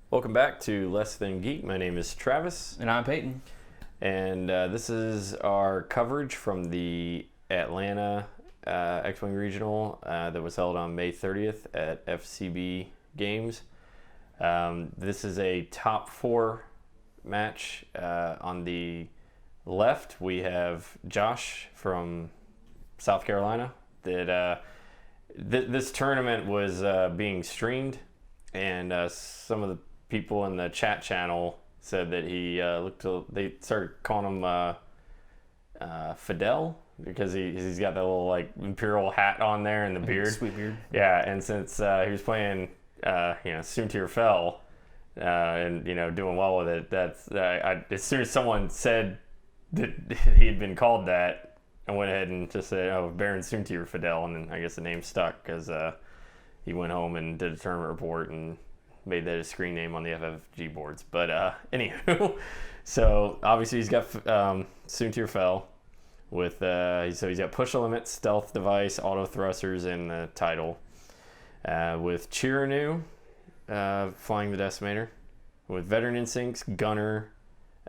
Welcome back to Less Than Geek. My name is Travis. And I'm Peyton. And this is our coverage from the Atlanta X-Wing Regional that was held on May 30th at FCB Games. This is a top four match. On the left, we have Josh from South Carolina. This tournament was being streamed, and some of the people in the chat channel said that they started calling him Fidel because he's got that little like imperial hat on there and the beard. Sweet beard. Yeah, and since he was playing Soontir Fidel and doing well with it, that's as soon as someone said that he had been called that, I went ahead and just said, "Oh, Baron Soontir Fidel," and then I guess the name stuck because he went home and did a tournament report and made that his screen name on the FFG boards. But anywho, so obviously he's got Soontir Fidel with so he's got push limit, stealth device, Autothrusters in the title, with Chiraneau flying the Decimator, with veteran instincts, gunner,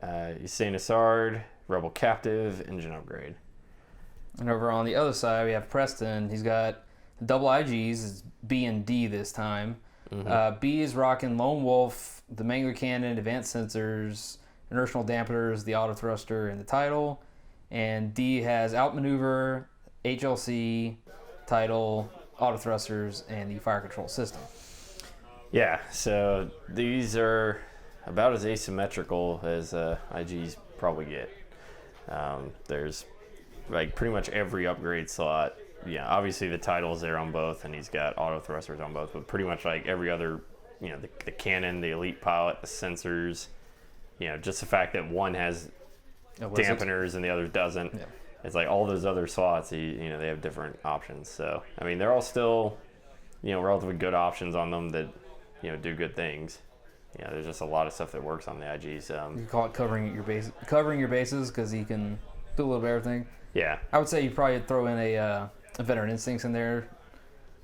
Ysanne Isard, rebel captive, engine upgrade. And over on the other side, we have Preston. He's got the double IGs, it's B and D this time. Mm-hmm. B is rocking Lone Wolf, the Mangler cannon, advanced sensors, inertial dampeners, the Autothruster in the title. And D has Outmaneuver, HLC, title, Autothrusters, and the fire control system. Yeah, so these are about as asymmetrical as IGs probably get. There's like pretty much every upgrade slot. Yeah, obviously the title's there on both, and he's got auto thrusters on both, but pretty much like every other, the cannon, the elite pilot, the sensors, just the fact that one has dampeners and the other doesn't. Yeah. It's like all those other slots, they have different options. So, I mean, they're all still, relatively good options on them that, do good things. There's just a lot of stuff that works on the IGs. You call it covering your bases because you can do a little bit of everything. Yeah. I would say you probably throw in a veteran instincts in there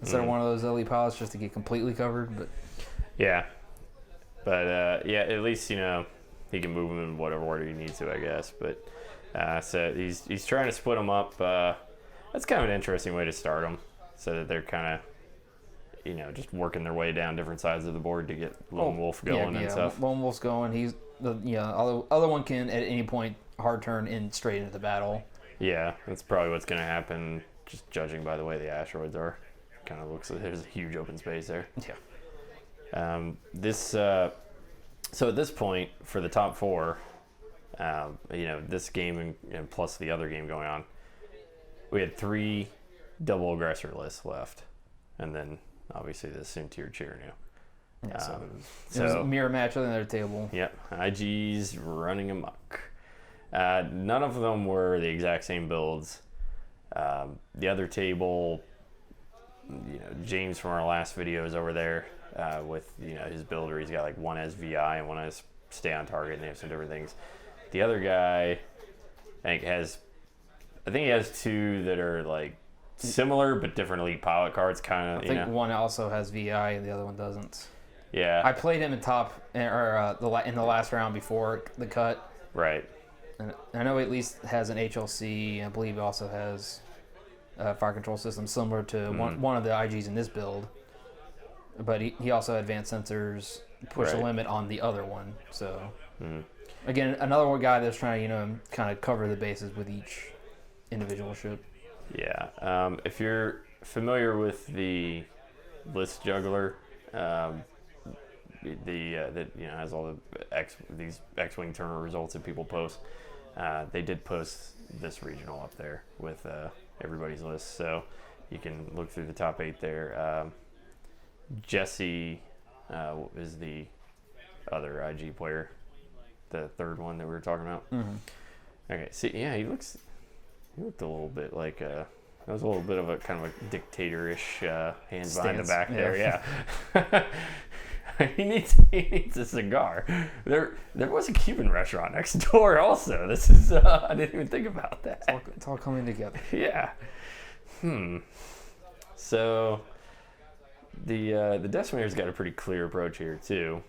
instead of one of those elite pilots just to get completely covered. But yeah, but at least he can move them in whatever order he needs to, I guess. But so he's trying to split them up. That's kind of an interesting way to start them, so that they're kind of just working their way down different sides of the board to get Lone Wolf going and stuff. Lone Wolf's going. He's the other one can at any point hard turn in straight into the battle. Yeah, that's probably what's going to happen, just judging by the way the asteroids are. Kind of looks like there's a huge open space there. Yeah. So at this point, for the top four, this game and plus the other game going on, we had 3 double aggressor lists left. And then, obviously, the Soontir Chiraneau. Yeah, so it was a mirror match on the other table. Yep, IG's running amok. None of them were the exact same builds. The other table, James from our last video is over there with his builder. He's got like one has VI and one has stay on target, and they have some different things. The other guy, I think he has 2 that are like similar but different elite pilot cards. Kind of. I think one also has VI and the other one doesn't. Yeah. I played him in in the last round before the cut. Right. And I know he at least has an HLC. I believe he also has a fire control system similar to one of the IGs in this build. But he also had advanced sensors, push the limit on the other one. So, again, another guy that's trying to, kind of cover the bases with each individual ship. Yeah. If you're familiar with the list juggler, that has all these X-Wing tournament results that people post. They did post this regional up there with everybody's list, so you can look through the top 8 there. Jesse is the other IG player, the third one that we were talking about. Mm-hmm. Okay, see, yeah, he looked a little bit like that was a little bit of a kind of a dictator-ish hands Stance, behind the back there, yeah. He needs a cigar. There was a Cuban restaurant next door also. This is I didn't even think about that. It's all coming together. Yeah. So the Decimator's got a pretty clear approach here too.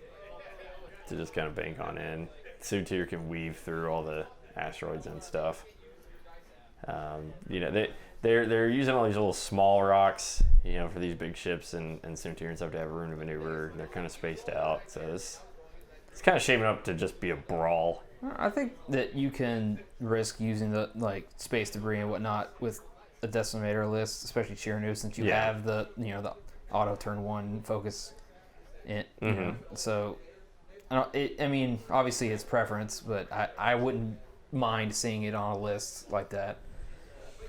to just kind of bank on in. Soontir can weave through all the asteroids and stuff. They're using all these little small rocks, for these big ships, and Soontirans have to have room to maneuver. They're kind of spaced out, so it's kind of shaping up to just be a brawl. I think that you can risk using the space debris and whatnot with a decimator list, especially Chiraneau, since you have the the auto turn 1 focus. So obviously it's preference, but I wouldn't mind seeing it on a list like that.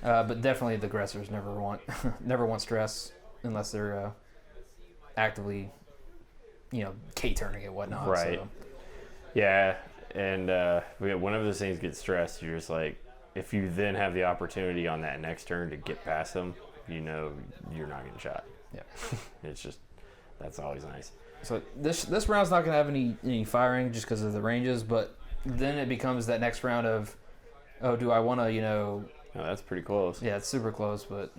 But definitely the aggressors never want stress unless they're actively K-turning and whatnot. Right. So. Yeah. And whenever those things get stressed, you're just like, if you then have the opportunity on that next turn to get past them, you're not getting shot. Yeah. It's just, that's always nice. So this round's not going to have any firing just because of the ranges, but then it becomes that next round of, do I want to, Oh, that's pretty close. Yeah, it's super close, but,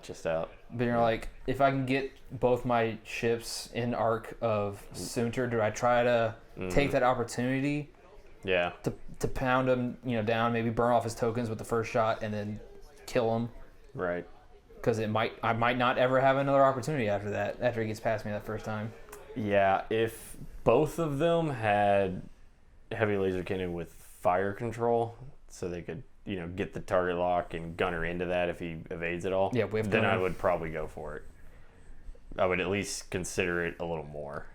Just out. But you're like, if I can get both my ships in arc of Soontir, do I try to take that opportunity? Yeah. To pound him, down, maybe burn off his tokens with the first shot and then kill him. Right. Because I might not ever have another opportunity after that, after he gets past me that first time. Yeah, if both of them had heavy laser cannon with fire control, so they could, get the target lock and gunner into that if he evades it all, then I would probably go for it. I would at least consider it a little more.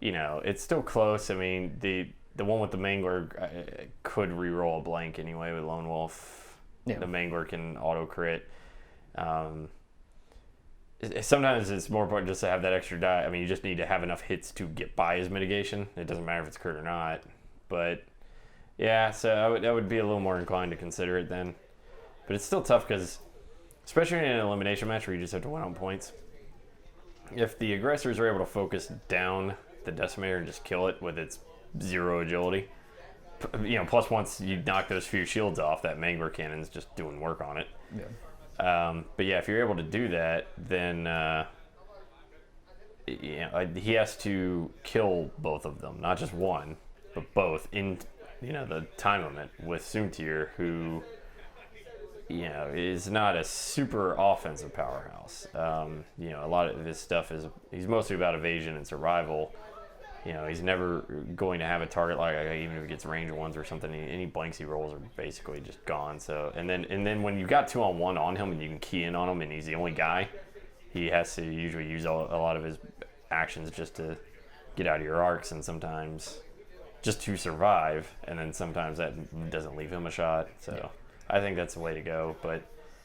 It's still close. I mean, the one with the Mangler could reroll a blank anyway with Lone Wolf. Yeah. The Mangler can auto crit. Sometimes it's more important just to have that extra die. I mean, you just need to have enough hits to get by his mitigation. It doesn't matter if it's crit or not. But yeah, so I would be a little more inclined to consider it then. But it's still tough because, especially in an elimination match where you just have to win on points, if the aggressors are able to focus down the decimator and just kill it with its 0 agility, plus once you knock those few shields off, that Mangler cannon's just doing work on it. Yeah. But yeah, if you're able to do that, then he has to kill both of them, not just one, but both in the time limit with Soontir, who is not a super offensive powerhouse. A lot of his stuff he's mostly about evasion and survival. He's never going to have a target like even if he gets range ones or something. Any blanks he rolls are basically just gone. So and then when you got 2-on-1 on him and you can key in on him and he's the only guy, he has to usually use a lot of his actions just to get out of your arcs, and sometimes just to survive, and then sometimes that doesn't leave him a shot. So I think that's the way to go. But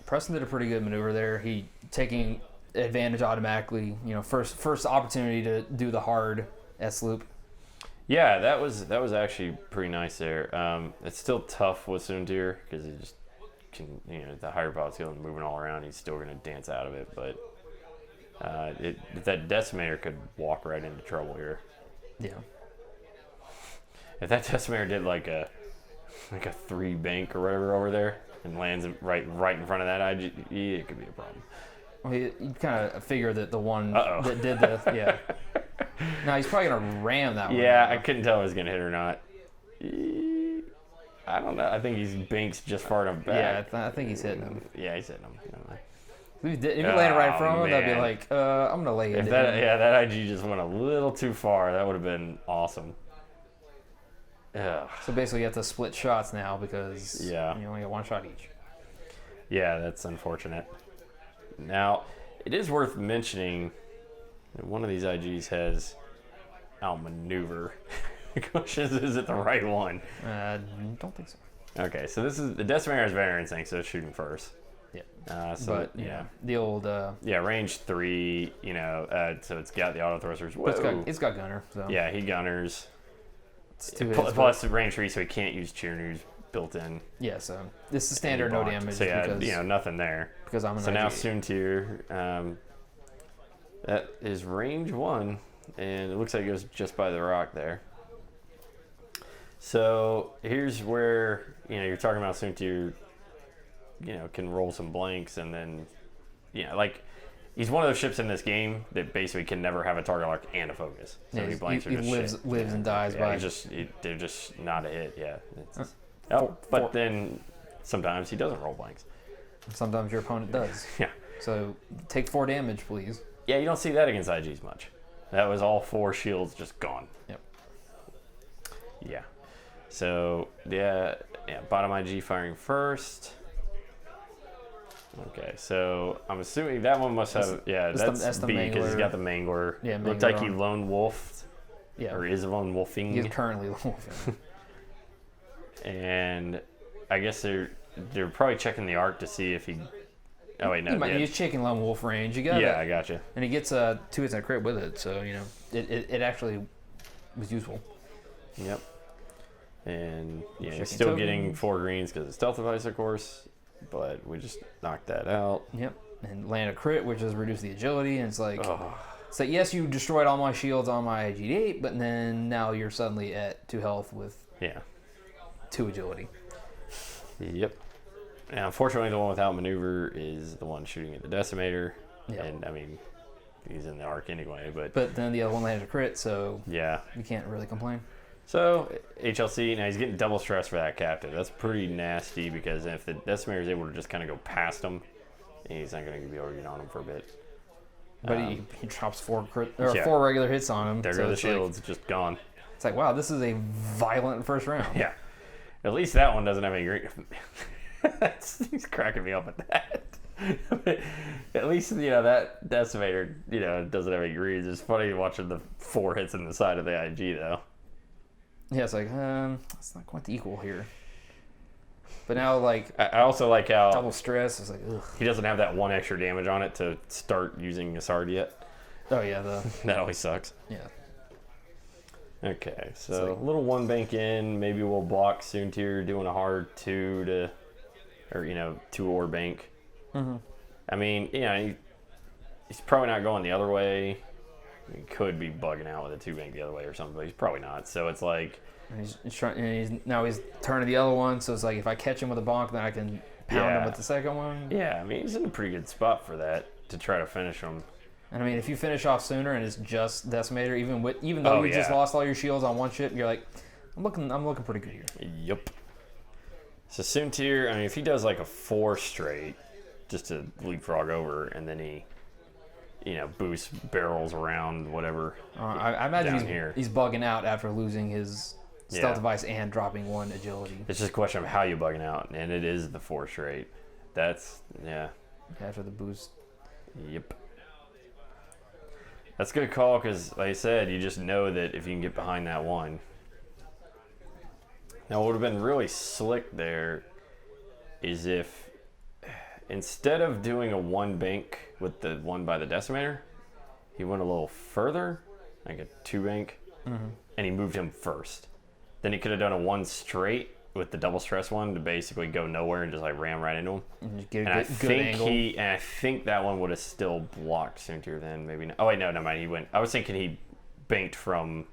Preston did a pretty good maneuver there. He taking advantage automatically. First opportunity to do the hard S loop. Yeah, that was actually pretty nice there. It's still tough with Soontir because he just can, the higher power skill and moving all around, he's still going to dance out of it. But if that decimator could walk right into trouble here. Yeah. If that decimator did like a 3 bank or whatever over there and lands right in front of that IGE, it could be a problem. Well, you kind of figure that the one that did the No, he's probably gonna ram that one. Yeah, I couldn't tell if it was gonna hit or not. I don't know. I think he's banks just far enough back. Yeah, I think he's hitting him. Yeah, he's hitting him. If you landed right in front of him, I'd be like, I'm gonna lay it. That IG just went a little too far. That would have been awesome. Ugh. So basically, you have to split shots now because you only got one shot each. Yeah, that's unfortunate. Now, it is worth mentioning that one of these IGs has Outmaneuver. The question is it the right one? Don't think so. Okay, so this is the Decimator is veteran thing, so it's shooting first. Yeah. The old. Range 3. So it's got the Autothrusters. It's got gunner. So. Yeah, he gunners. Plus range 3, so he can't use Chiraneau's built in. Yeah, so this is standard no damage. So nothing there. Because I'm an So now Soontir, that is range 1, and it looks like it goes just by the rock there. So here's where you're talking about Soontir, can roll some blanks, and then He's one of those ships in this game that basically can never have a target lock and a focus. So he blanks he or just lives and dies by. They're just not a hit. Yeah. But then sometimes he doesn't roll blanks. Sometimes your opponent does. Yeah. So take 4 damage, please. Yeah, you don't see that against IGs much. That was all 4 shields just gone. Yep. Yeah. So bottom IG firing first. Okay, so I'm assuming that one must have that's the B because he's Mangler. got the Mangler. Yeah, Looked Mangler like he on. lone wolfed. Yeah. Or is lone wolfing. He's currently wolfing. And I guess they're probably checking the arc to see if he. Oh wait, no. He's checking lone wolf range. You got it. I gotcha. And he gets 2 hits and a crit with it, so it actually was useful. Yep. And he's Checking still tokens. getting 4 greens because of stealth device, of course. But we just knocked that out. Yep. And land a crit, which has reduced the agility, and it's like, Oh. yes, you destroyed all my shields on my IG8, but then now you're suddenly at 2 health with 2 agility. Yep. And unfortunately, the one with Outmaneuver is the one shooting at the Decimator. Yeah. And, I mean, he's in the arc anyway, but then the other one landed a crit, so yeah. you can't really complain. So, HLC, now he's getting double stress for that captive. That's pretty nasty because if the Decimator is able to just kind of go past him, he's not going to be able to get on him for a bit. But he drops 4 regular hits on him. There so go the it's shields, just gone. It's like, wow, this is a violent first round. Yeah. At least that one doesn't have any green. He's cracking me up at that. At least, that Decimator, doesn't have any greens. It's funny watching the 4 hits in the side of the IG, though. Yeah, it's like, it's not quite equal here. But now, like, I also like how double stress is like, ugh. he doesn't have that 1 extra damage on it to start using Isard yet. Oh, yeah, That always sucks. yeah. Okay, so a little 1 bank in. Maybe we'll block Soontir doing a hard 2 or bank. Mm-hmm. I mean, he's probably not going the other way. He could be bugging out with a 2 bank the other way or something, but he's probably not. So it's like, And he's trying, and he's turning the other one, so it's like if I catch him with a bonk, then I can pound him with the second one. Yeah, I mean, he's in a pretty good spot for that to try to finish him. And I mean, if you finish off sooner and it's just Decimator, even though you just lost all your shields on 1 ship, you're like, I'm looking pretty good here. Yep. So Soontir, I mean, if he does like a 4 straight, just to leapfrog over, and then he, boosts barrels around whatever. I imagine down he's bugging out after losing his stealth device and dropping 1 agility. It's just a question of how you bugging out, and it is the 4 straight. That's After the boost. Yep. That's a good call because, like I said, you just know that if you can get behind that 1. Now, what would have been really slick there is if instead of doing a 1 bank with the 1 by the Decimator, he went a little further, like a 2 bank, and he moved him first. Then he could have done a 1 straight with the double stress one to basically go nowhere and just like ram right into him. And just get And I good think angle. I think that one would have still blocked Soontir then, maybe not. Oh wait, no, never mind. He went. I was thinking he banked from,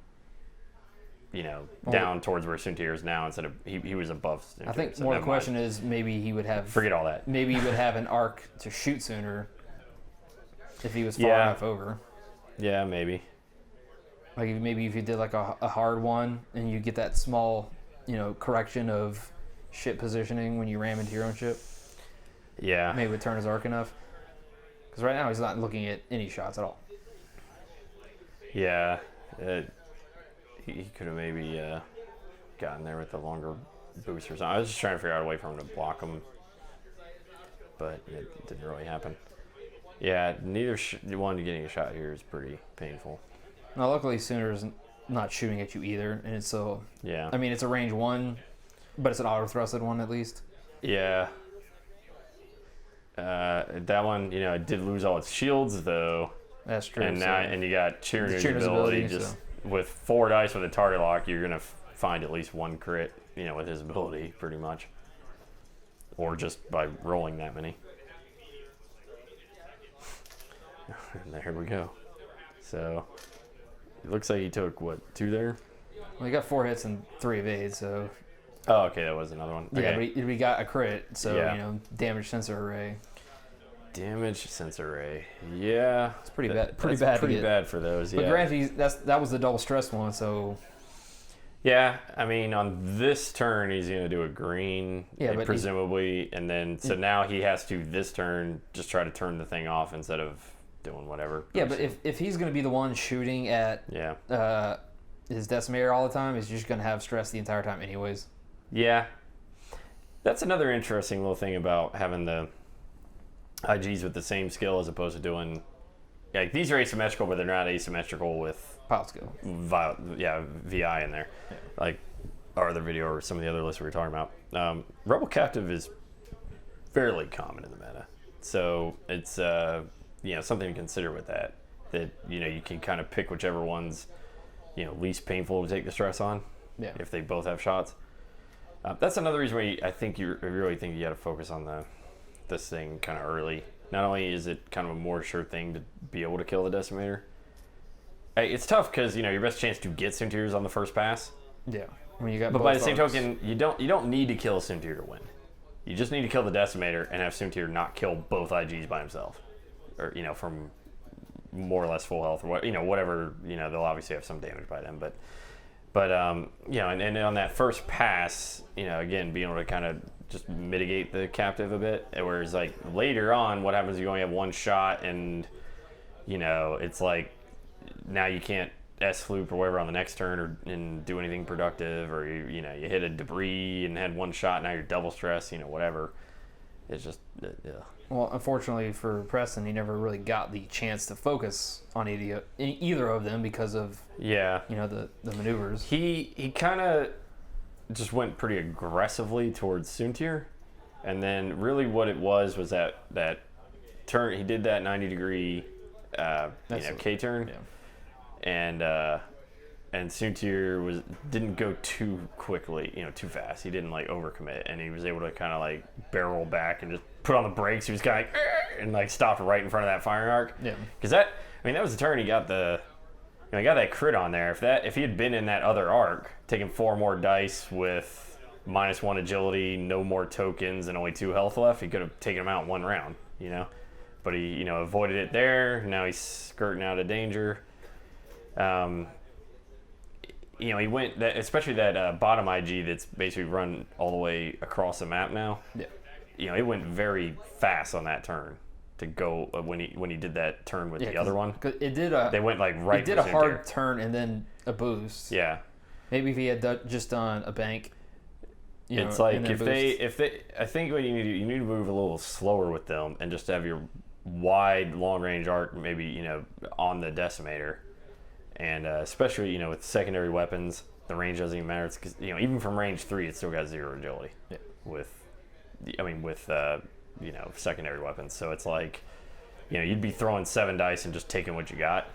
down towards where Soontir is now instead of he was above Soontir. I think so more the never question mind. is maybe he would have. Forget all that. Maybe he would have an arc to shoot sooner if he was far Yeah. enough over. Yeah, maybe. Like maybe if you did like a hard one and you get that small, correction of ship positioning when you ram into your own ship, Yeah. maybe it would turn his arc enough. Because right now he's not looking at any shots at all. Yeah. He could have maybe gotten there with the longer boost or something. I was just trying to figure out a way for him to block him, but it didn't really happen. Yeah, neither one getting a shot here is pretty painful. Now, luckily, Sooner's not shooting at you either, and it's so. Yeah. I mean, it's a range 1, but it's an auto-thrusted one at least. Yeah. That one, it did lose all its shields though. That's true. And now, and you got Chiraneau's Chiraneau's ability. ability, Just with 4 dice with a target lock, you're gonna find at least 1 crit, with his ability, pretty much, or just by rolling that many. And there we go. So it looks like he took what, 2 there? Well, he got 4 hits and 3 evades, so. Oh, okay, that was another one. Yeah, Okay. but we got a crit, so, Yeah. damage sensor array. Damage sensor array. Yeah. It's pretty bad. Pretty bad for those, But yeah. granted, that was the double stress one, so... Yeah, I mean, on this turn, he's going to do a green, but presumably, and then, so now he has to, this turn, just try to turn the thing off instead of doing whatever. Yeah, but if he's going to be the one shooting at his decimator all the time, he's just going to have stress the entire time anyways. Yeah. That's another interesting little thing about having the IGs with the same skill as opposed to doing... Like, these are asymmetrical, but they're not asymmetrical with... Pile skill. VI in there. Yeah. Like our other video or some of the other lists we were talking about. Rebel Captive is fairly common in the meta. So it's something to consider with that. That, you can kind of pick whichever one's, least painful to take the stress on. Yeah. If they both have shots. That's another reason why I think you really think you got to focus on this thing kind of early. Not only is it kind of a more sure thing to be able to kill the decimator. It's tough because your best chance to get Soontirs on the first pass. Yeah, when you got. But by the same token, you don't need to kill Soontir to win. You just need to kill the decimator and have Soontir not kill both IGs by himself, or from more or less full health or whatever. They'll obviously have some damage by them, but and on that first pass, again being able to kind of just mitigate the captive a bit. Whereas like later on, what happens if you only have one shot and it's like. Now you can't S-loop or whatever on the next turn and do anything productive, or you hit a debris and had one shot, now you're double stressed, whatever. It's just, yeah. Well, unfortunately for Preston, he never really got the chance to focus on either of them because of the maneuvers. He kind of just went pretty aggressively towards Soontir, and then really what it was that turn he did that 90-degree K turn. Yeah. And Soontir didn't go too quickly, too fast. He didn't overcommit, and he was able to kind of barrel back and just put on the brakes. He was kind of and stopped right in front of that firing arc. Yeah. Because that was the turn he got he got that crit on there. If he had been in that other arc, taking 4 more dice with -1 agility, no more tokens, and only 2 health left, he could have taken him out in 1 round. But he avoided it there. Now he's skirting out of danger. He went especially that bottom IG that's basically run all the way across the map now. Yeah. It went very fast on that turn to go when he did that turn with the other one. It did they went right. It did a hard turn and then a boost. Yeah. Maybe if he had just done a bank. It's like if they I think what you need to move a little slower with them and just have your wide long range arc maybe on the decimator. And especially, with secondary weapons, the range doesn't even matter. It's 'cause, even from range 3, it still got 0 agility. Yeah. With secondary weapons. So it's like, you'd be throwing 7 dice and just taking what you got.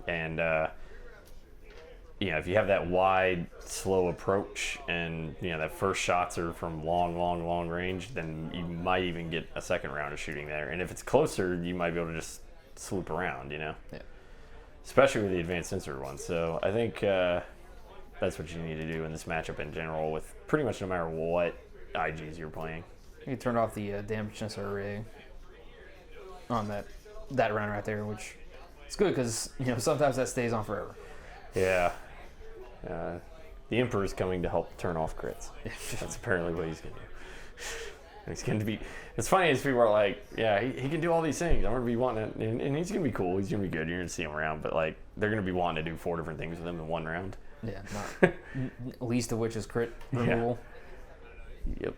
And, if you have that wide, slow approach and, that first shots are from long range, then you might even get a second round of shooting there. And if it's closer, you might be able to just swoop around, Yeah. Especially with the advanced sensor one. So I think that's what you need to do in this matchup in general with pretty much no matter what IGs you're playing. You turn off the damage sensor array on that round right there, which is good because sometimes that stays on forever. Yeah. The Emperor's coming to help turn off crits. That's apparently what he's going to do. He's going to be... It's funny as people are like, yeah, he can do all these things. I'm going to be wanting it. And he's going to be cool. He's going to be good. You're going to see him around. But, they're going to be wanting to do 4 different things with him in 1 round. Yeah, not least of which is crit removal. Yep.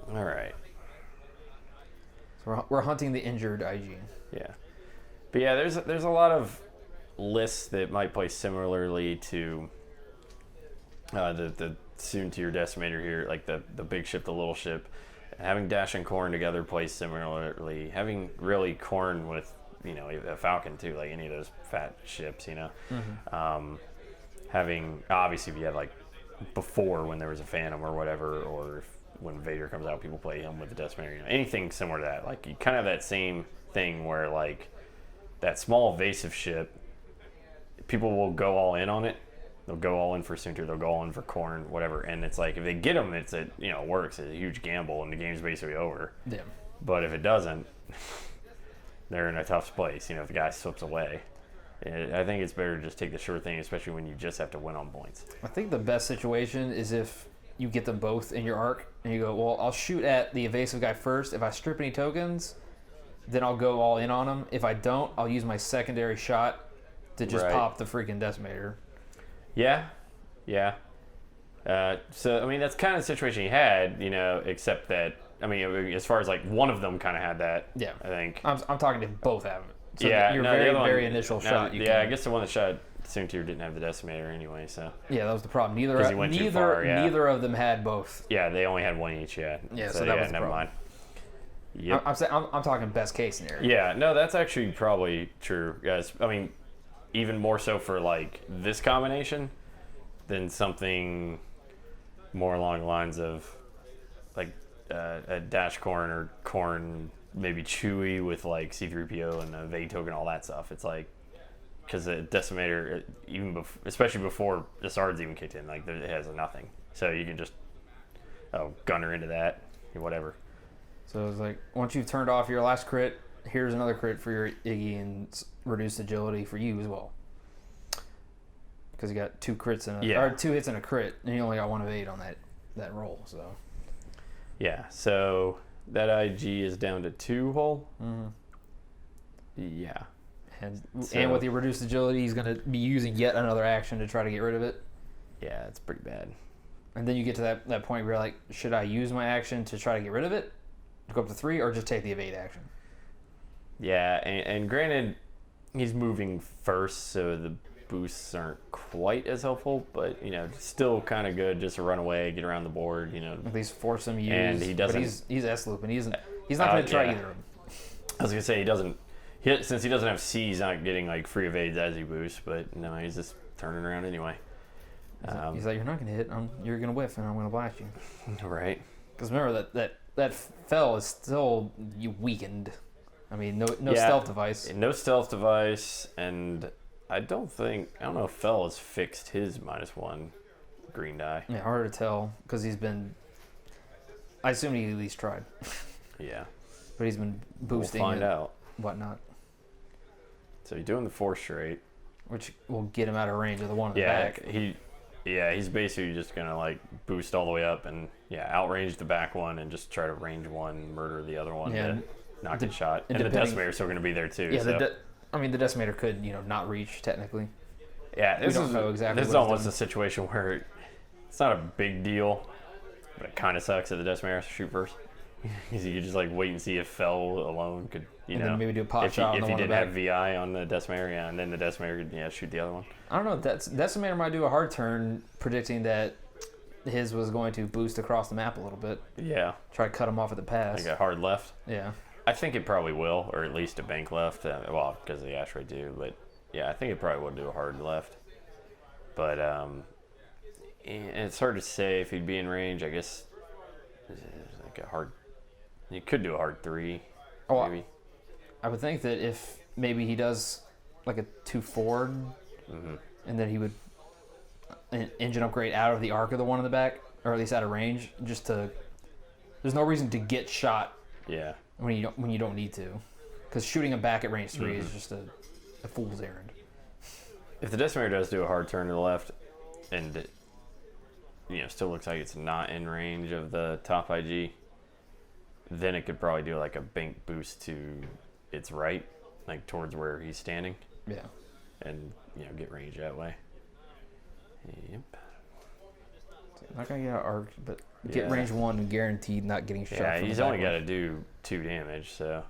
All right. So we're hunting the injured IG. Yeah. But, yeah, there's a lot of lists that might play similarly to the Soontir Decimator here, like the big ship, the little ship. Having Dash and Corn together plays similarly. Having really Corn with, a Falcon too, like any of those fat ships, Mm-hmm. Having, obviously if you had before when there was a Phantom or whatever, or when Vader comes out, people play him with the Decimator, anything similar to that. You kind of have that same thing where that small evasive ship, people will go all in on it. They'll go all in for Soontir, they'll go all in for Corn, whatever. And it's if they get them, it works. It's a huge gamble, and the game's basically over. Yeah. But if it doesn't, they're in a tough place. If the guy slips away. I think it's better to just take the sure thing, especially when you just have to win on points. I think the best situation is if you get them both in your arc, and you go, well, I'll shoot at the evasive guy first. If I strip any tokens, then I'll go all in on him. If I don't, I'll use my secondary shot to just pop the freaking decimator. Yeah. So, that's kind of the situation he had, except that, as far as, one of them kind of had that, yeah. I think. I'm talking if both have it. So your the very initial shot. I guess the one that shot Soontir didn't have the decimator anyway, so. Yeah, that was the problem. Neither of them had both. Yeah, they only had one each, yeah. Yeah, so that was the never problem. mind. Yep. I'm talking best case scenario. Yeah, no, that's actually probably true, guys. Even more so for, this combination than something more along the lines of, a dash corn or corn, maybe Chewy with, C-3PO and a evade token, all that stuff. It's because the decimator, especially before the Isard's even kicked in, it has a nothing. So you can just gunner into that, whatever. So it's once you've turned off your last crit, here's another crit for your Iggy and reduced agility for you as well. Because you got 2 crits or 2 hits and a crit, and you only got 1 evade on that roll. So yeah, so that IG is down to 2 hull. Mm-hmm. Yeah. And with your reduced agility, he's going to be using yet another action to try to get rid of it. Yeah, it's pretty bad. And then you get to that point where you're like, should I use my action to try to get rid of it, to go up to 3, or just take the evade action? Yeah, and granted, he's moving first, so the boosts aren't quite as helpful, but still kind of good just to run away, get around the board. At least force him to use. And he doesn't. But he's S-loop, and he's not going to try either of them. I was gonna say since he doesn't have C, he's not getting free evades as he boosts, but no, he's just turning around anyway. He's like, you're not going to hit. You're going to whiff, and I'm going to blast you. Right. Because remember that fell is still weakened. No stealth device. No stealth device, and I don't know if Fell has fixed his -1 green die. Yeah, hard to tell because I assume he at least tried. Yeah. But he's been boosting. We'll find out. Whatnot. So he's doing the 4 straight. Which will get him out of range of the one in the back. He's basically just going to boost all the way up and outrange the back one and just try to range one, murder the other one to knock the shot. And the decimator's still going to be there too. Yeah, so. The decimator could, not reach technically. Yeah, this is almost a situation where it's not a big deal, but it kind of sucks that the decimator has to shoot first. Because you could just wait and see if Fell alone could, then maybe do a pop shot. If he didn't have VI on the decimator, and then the decimator could shoot the other one. I don't know. Decimator might do a hard turn, predicting that his was going to boost across the map a little bit. Yeah. Try to cut him off at the pass. Like a hard left. Yeah. I think it probably will, or at least a bank left. Because of the asteroid too. But yeah, I think it probably would do a hard left. But it's hard to say if he'd be in range. I guess a hard. You could do a hard 3. Oh, maybe. I would think that if maybe he does a 2 forward, and then he would engine upgrade out of the arc of the one in the back, or at least out of range, just to. There's no reason to get shot. Yeah. When you don't need to, because shooting him back at range 3 is just a fool's errand. If the decimator does do a hard turn to the left, and it, still looks like it's not in range of the top IG, then it could probably do a bank boost to its right, towards where he's standing. Yeah. And get range that way. Yep. Not gonna get arc, but get range 1 and guaranteed not getting shot. Yeah, he's only got to do 2 damage, so.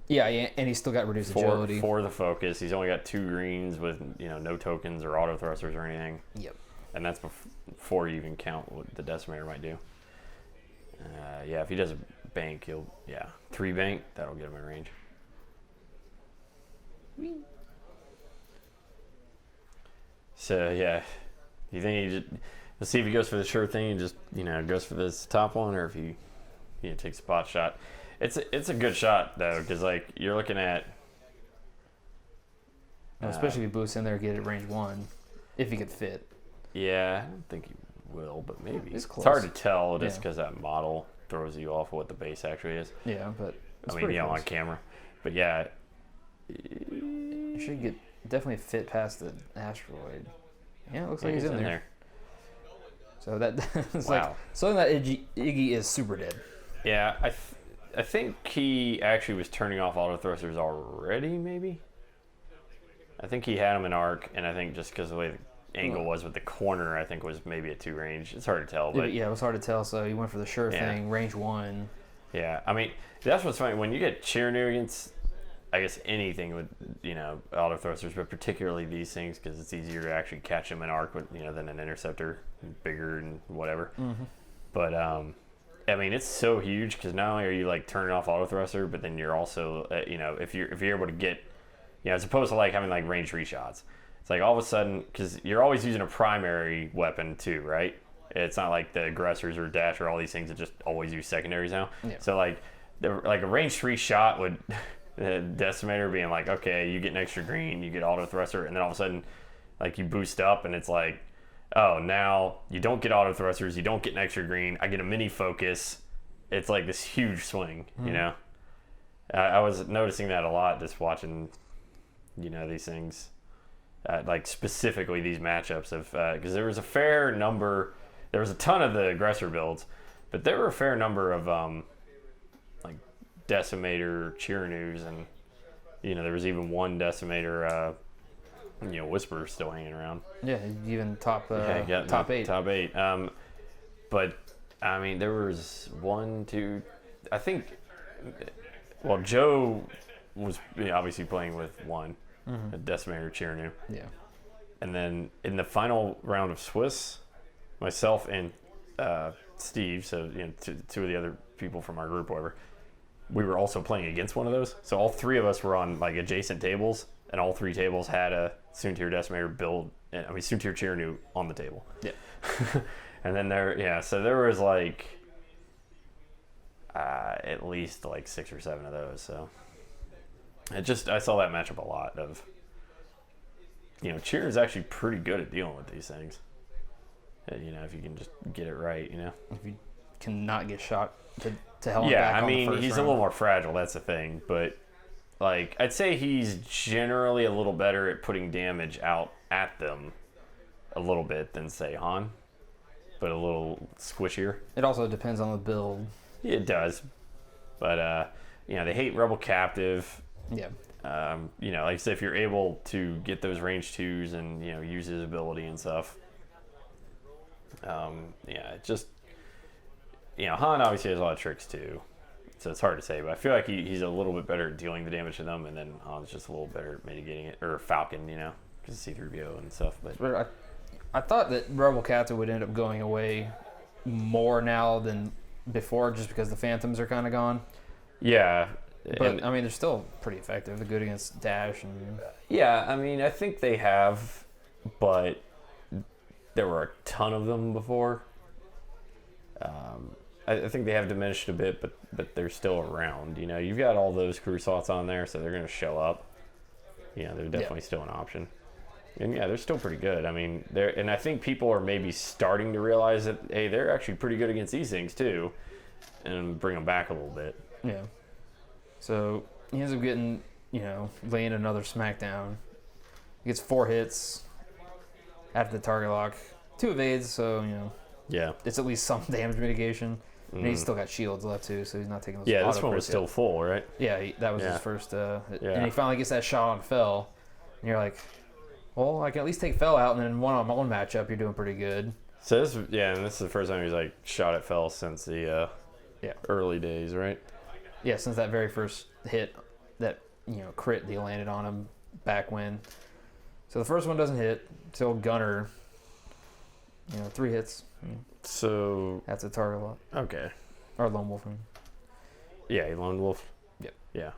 Yeah, and he's still got reduced agility. For the focus, he's only got 2 greens with no tokens or Autothrusters or anything. Yep. And that's before you even count what the decimator might do. If he does a bank, 3 bank, that'll get him in range. Whee. So you think he just let's see if he goes for the sure thing and just goes for this top one, or if he takes a pot shot. It's a good shot though, because you're looking at especially if he boosts in there, get it range 1, if he could fit. Yeah, I don't think he will, but maybe it's close. It's hard to tell just because that model. throws you off what the base actually is. Yeah, but I mean, yeah, close. on camera. But yeah. You should definitely fit past the asteroid. Yeah, it looks like he's in there. So that it's Wow. like something that Iggy is super dead. Yeah, I think he actually was turning off Autothrusters already, maybe? I think he had him in arc, and I think just because the way the angle was with the corner, I think was maybe a 2 range. It's hard to tell, but... Yeah, it was hard to tell, so he went for the sure thing, range 1. Yeah, I mean, that's what's funny. When you get Chiraneau against, I guess, anything with, Autothrusters, but particularly these things, because it's easier to actually catch them in arc with, than an interceptor, bigger and whatever. Mm-hmm. But, I mean, it's so huge, because not only are you, like, turning off Autothruster, but then you're also, if you're able to get, as opposed to, like, having, like, range 3 shots. It's like all of a sudden, because you're always using a primary weapon, too, right? It's not like the aggressors or dash or all these things that just always use secondaries now. Yeah. So, like a range 3 shot would... Decimator being like, okay, you get an extra green, you get auto thruster, and then all of a sudden, like, you boost up, and it's like, oh, now you don't get auto thrusters, you don't get an extra green, I get a mini focus. It's like this huge swing, I was noticing that a lot just watching, these things, like specifically these matchups of because there was a ton of the aggressor builds, but there were a fair number of like Decimator Chiraneaus, and there was even one Decimator Whisper still hanging around. Yeah, even top 8. Top 8. But I mean, there was 1, 2. I think. Well, Joe was obviously playing with one, a Decimator Chiraneau. Yeah. And then in the final round of Swiss, myself and Steve, so two of the other people from our group, whatever, we were also playing against one of those. So all 3 of us were on like adjacent tables, and all 3 tables had a Soontir Decimator build. Soontir Chiraneau on the table. Yeah. And then so there was like at least like 6 or 7 of those. So I saw that matchup a lot of. Chira's actually pretty good at dealing with these things. If you can just get it right, If you cannot get shot to hell and yeah, back I mean, on the first he's round. a little more fragile. That's the thing, but like I'd say he's generally a little better at putting damage out at them a little bit than say Han, but a little squishier. It also depends on the build. It does, but they hate Rebel Captive. Yeah. Like I said, if you're able to get those range 2s and use his ability and stuff, it just Han obviously has a lot of tricks too, so it's hard to say. But I feel like he's a little bit better at dealing the damage to them, and then Han's just a little better at mitigating it, or Falcon, because C-3PO and stuff. But I thought that Rebel Captain would end up going away more now than before, just because the Phantoms are kind of gone. Yeah. But, they're still pretty effective. They're good against Dash. And yeah, I think they have, but there were a ton of them before. I think they have diminished a bit, but they're still around. You've got all those crew slots on there, so they're going to show up. They're definitely still an option. And, they're still pretty good. And I think people are maybe starting to realize that, hey, they're actually pretty good against these things, too, and bring them back a little bit. Yeah. So he ends up getting, laying another smackdown. He gets 4 hits after the target lock, 2 evades, so yeah, it's at least some damage mitigation. And he's still got shields left too, so he's not taking those. Yeah, this one was still full, right? Yeah, that was his first. And he finally gets that shot on Fell, and you're like, well, I can at least take Fell out, and then one-on-one matchup, you're doing pretty good. So this is the first time he's like shot at Fell since the early days, right? Yeah, since that very first hit, that crit that landed on him back when. So the first one doesn't hit. Till Gunner, 3 hits. So that's a target lock. Okay. Or Lone Wolf. Yeah, Lone Wolf. Yep. Yeah.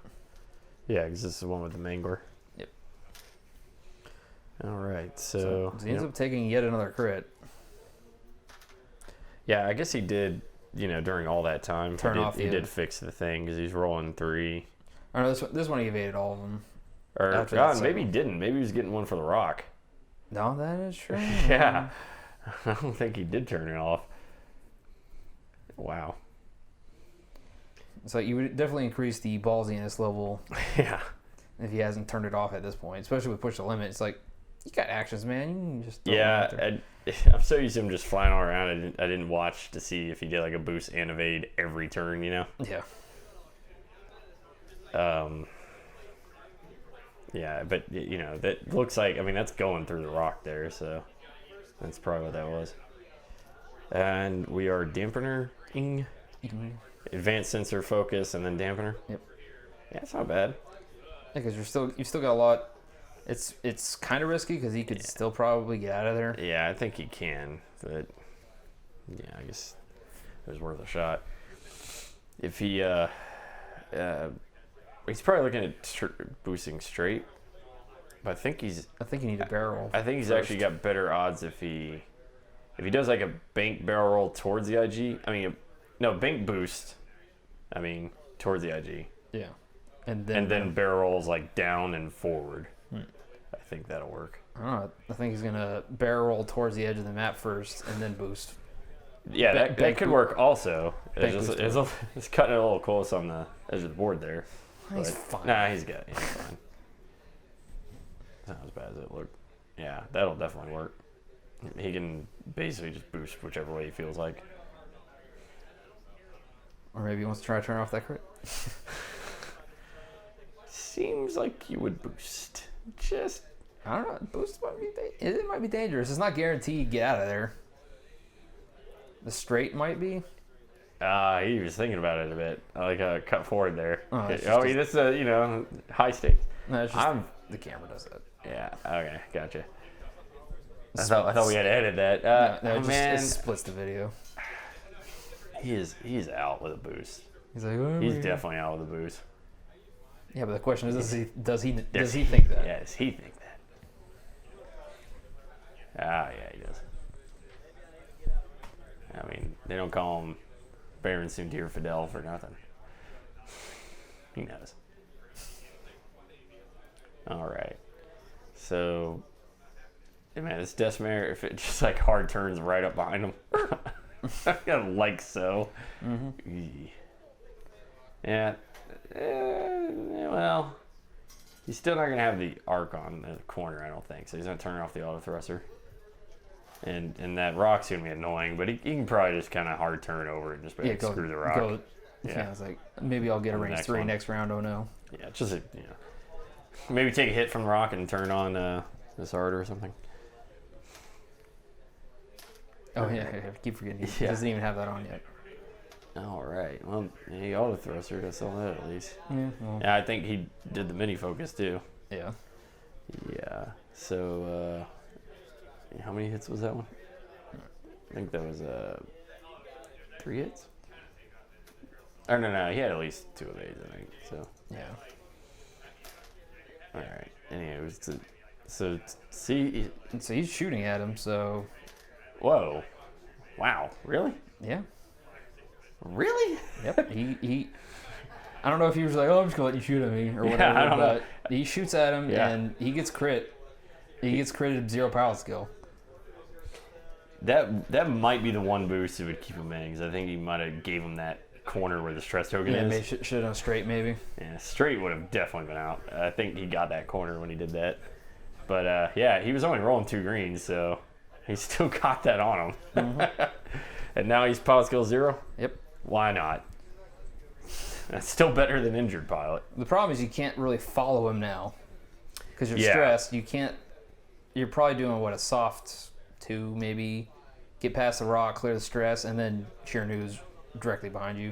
Yeah, because this is the one with the Mangler. Yep. All right, so he ends up taking yet another crit. Yeah, I guess he did. During all that time, he did fix the thing because he's rolling 3. I know this one he evaded all of them. Or God, maybe he didn't. Maybe he was getting one for the rock. No, that is true. Yeah, I don't think he did turn it off. Wow. It's like you would definitely increase the ballsiness level Yeah. if he hasn't turned it off at this point, especially with push the limit. It's like, you got actions, man. You can just throw them out there. I'm so used to him just flying all around. I didn't watch to see if he did like a boost and evade every turn, you know? Yeah. Yeah, but you know, that looks like, I mean, that's going through the rock there, so that's probably what that was. And we are dampener-ing. Advanced sensor focus and then dampener. Yep. Yeah, it's not bad. Yeah, because you've still got a lot. It's kind of risky because he could still probably get out of there. Yeah, I think he can, but yeah, I guess it was worth a shot. If he, he's probably looking at boosting straight, but I think you need a barrel. I think he's actually got better odds if he does like a bank barrel roll towards the IG. I mean, no, bank boost. I mean, towards the IG. Yeah. And then barrel rolls like down and forward. I think that'll work. I don't know. I think he's gonna barrel roll towards the edge of the map first and then boost. Yeah, that could work also. It's cutting it a little close on the edge of the board there. He's fine. Nah, he's good. He's fine. It's not as bad as it looked. Yeah, that'll definitely work. He can basically just boost whichever way he feels like. Or maybe he wants to try to turn off that crit. Seems like you would boost. Just, I don't know. Boost might be dangerous. It's not guaranteed you get out of there. The straight might be. He was thinking about it a bit. I like a cut forward there. This is a high stakes. No, it's just the camera does that. Yeah. Okay. Gotcha. I thought we had to edit that. It splits the video. He's out with a boost. He's like, he's definitely out with a boost. Yeah, but the question is, does he think that? Yeah, does he think that? Yeah, he does. I mean, they don't call him Baron Soontir Fidel for nothing. He knows. All right. So, man, this Decimator, if it just like hard turns right up behind him, like so. Mm-hmm. Yeah. Well, he's still not going to have the arc on the corner, I don't think. So he's going to turn off the Autothruster. And that rock's going to be annoying, but he can probably just kind of hard turn over and just screw the rock. Yeah, it's like, maybe I'll get a range 3 next round, oh no. Yeah, just, maybe take a hit from the rock and turn on Isard or something. Oh, yeah, I keep forgetting. He doesn't even have that on yet. All right. Well, he Autothruster to sell that at least. Yeah, well. Yeah, I think he did the mini focus too. Yeah. Yeah. So, how many hits was that one? I think that was 3 hits. Or no, he had at least 2 evades, I think. So. Yeah. All right. Anyway, so he's shooting at him. So. Whoa. Wow. Really? Yeah. Really? Yep. He I don't know if he was like, I'm just gonna let you shoot at me or whatever, but he shoots at him and he gets crit. He gets critted 0 pilot skill. That might be the one boost that would keep him in, because I think he might have gave him that corner where the stress token is. Maybe should have done straight, maybe. Yeah, straight would have definitely been out. I think he got that corner when he did that. But he was only rolling 2 greens, so he still got that on him. Mm-hmm. And now he's pilot skill 0? Yep. Why not? That's still better than injured pilot. The problem is you can't really follow him now. Because you're stressed. You're probably doing, a soft 2, maybe. Get past the rock, clear the stress, and then Chiraneau's directly behind you.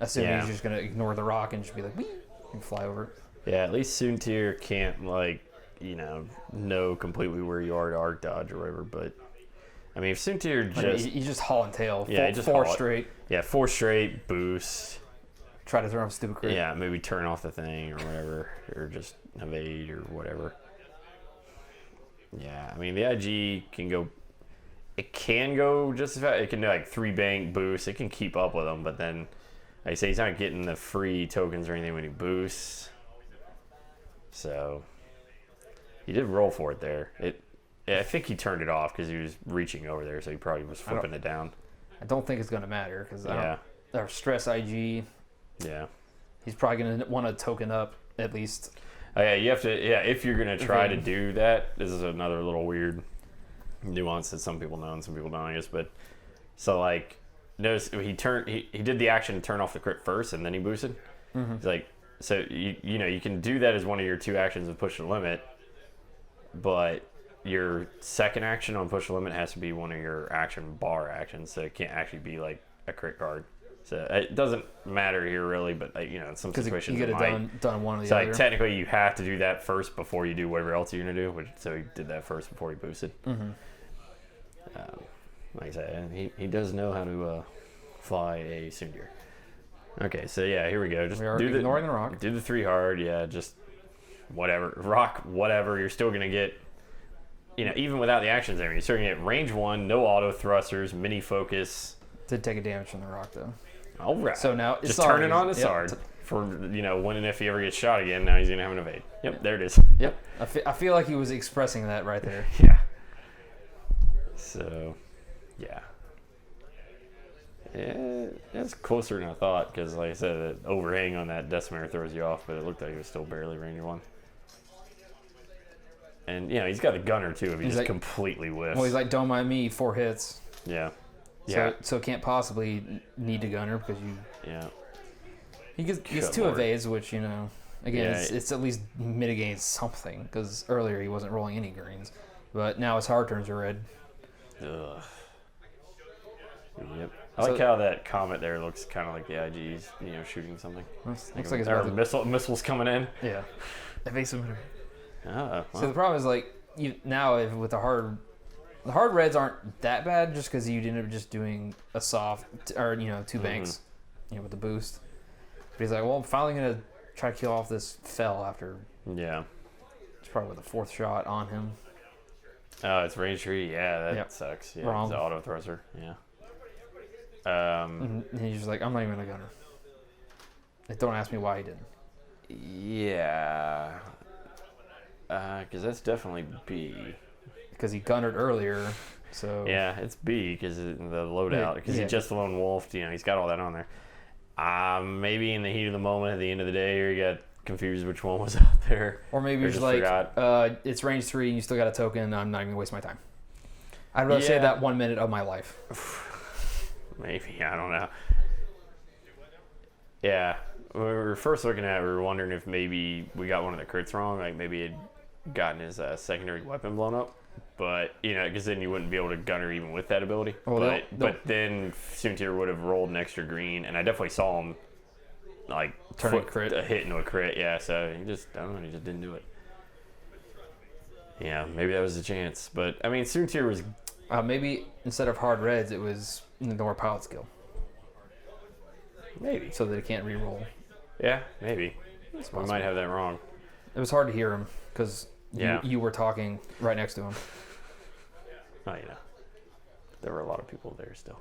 Assuming he's just going to ignore the rock and just be like, wee, and fly over it. Yeah, at least Soontir can't, know completely where you are to arc dodge or whatever, but... I mean, if Soontir he's just hauling tail. Just 4 straight. Yeah, 4 straight, boost. Try to throw him a stupid crit. Yeah, maybe turn off the thing or whatever, or just evade or whatever. Yeah, I mean, the IG can go... It can go just as fast. It can do, 3 bank boosts. It can keep up with him, but then, like I say, he's not getting the free tokens or anything when he boosts. So, he did roll for it there. I think he turned it off because he was reaching over there, so he probably was flipping it down. I don't think it's going to matter because our stress IG Yeah. He's probably going to want to token up at least. Oh, yeah, you have to. Yeah, if you're gonna try to do that, this is another little weird nuance that some people know and some people don't, I guess. But so like, notice he did the action to turn off the crit first, and then he boosted. Mm-hmm. It's like, so you can do that as one of your 2 actions of push the limit, but your second action on push the limit has to be one of your action bar actions, so it can't actually be like a crit card. So it doesn't matter here really, but in some situations you get it done one or the so other. like technically you have to do that first before you do whatever else you're gonna do. So he did that first before he boosted. Mm-hmm. Like I said, he does know how to fly a Soontir. Okay, so yeah, here we go. Just ignoring the rock. Do the 3 hard. Yeah, just whatever rock, whatever. You're still gonna get. Even without the actions, you're still gonna get range 1, no auto thrusters, mini focus. Did take a damage from the rock though. All right. So now just turn it on Isard for when and if he ever gets shot again. Now he's gonna have an evade. Yep, there it is. Yep. I feel like he was expressing that right there. Yeah. So, yeah. It's closer than I thought because, like I said, the overhang on that Decimator throws you off, but it looked like he was still barely range 1. And he's got the gunner too. If he just completely whiffs. Well, he's like, don't mind me, 4 hits. Yeah. Yeah. So can't possibly need to gunner because you. Yeah. He gets 2 evades, which again, it's at least mitigating something because earlier he wasn't rolling any greens, but now his hard turns are red. Ugh. Yep. I like how that comet there looks kind of like the IG's, shooting something. Looks like it's there about are missiles coming in. Yeah. Evasive. Well. So the problem is with the hard reds aren't that bad just because you ended up just doing a soft or 2 banks, with the boost. But he's like, well, I'm finally gonna try to kill off this fell after. Yeah. It's probably with the 4th shot on him. Oh, it's range 3. Yeah, that sucks. Yeah, Wrong. It's an auto thruster. Yeah. And he's just like, I'm not even a gunner. Like, don't ask me why he didn't. Yeah. Because that's definitely B. Because he gunnered earlier, so... Yeah, it's B because the loadout. Because he just lone wolfed, he's got all that on there. Maybe in the heat of the moment, at the end of the day, or you got confused which one was out there. Or maybe you're just like, it's range 3 and you still got a token, I'm not even going to waste my time. I'd rather save that 1 minute of my life. Maybe, I don't know. Yeah, when we were first looking at it, we were wondering if maybe we got one of the crits wrong, like maybe he'd gotten his secondary weapon blown up. But, because then you wouldn't be able to gunner even with that ability. Well, but then Soontir would have rolled an extra green, and I definitely saw him, like, turn a crit. A hit into a crit, yeah, so he just didn't do it. Yeah, maybe that was the chance. But, I mean, Soontir was... maybe instead of hard reds, it was ignore pilot skill. Maybe. So that it can't re-roll. Yeah, maybe. We might have that wrong. It was hard to hear him because you were talking right next to him. Oh, there were a lot of people there still.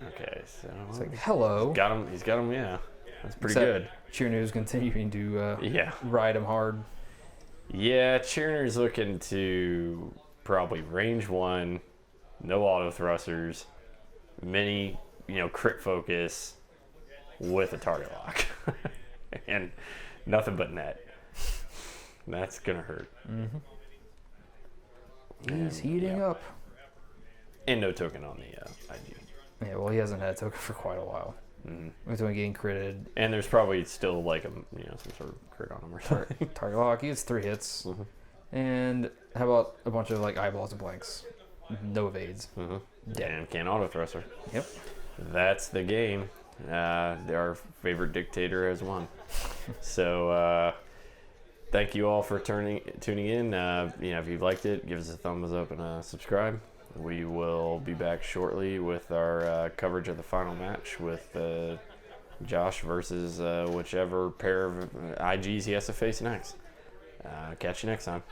Okay, so... It's like, hello. He's got him, yeah. That's pretty good. Chiraneau's continuing to ride him hard. Yeah, Chiraneau's looking to probably range 1, no auto thrusters, mini, crit focus with a target lock. And nothing but net. That's going to hurt. Mm-hmm. He's heating up. And no token on the IG. Yeah, well, he hasn't had a token for quite a while. Mm-hmm. With him getting critted. And there's probably still like some sort of crit on him or something. Target lock. He gets 3 hits. Mm-hmm. And how about a bunch of eyeballs and blanks? No evades. Mm-hmm. And can't auto thruster. Yep. That's the game. Our favorite dictator has won. So thank you all for tuning in. If you liked it, give us a thumbs up and subscribe. We will be back shortly with our coverage of the final match with Josh versus whichever pair of IGs he has to face next. Catch you next time.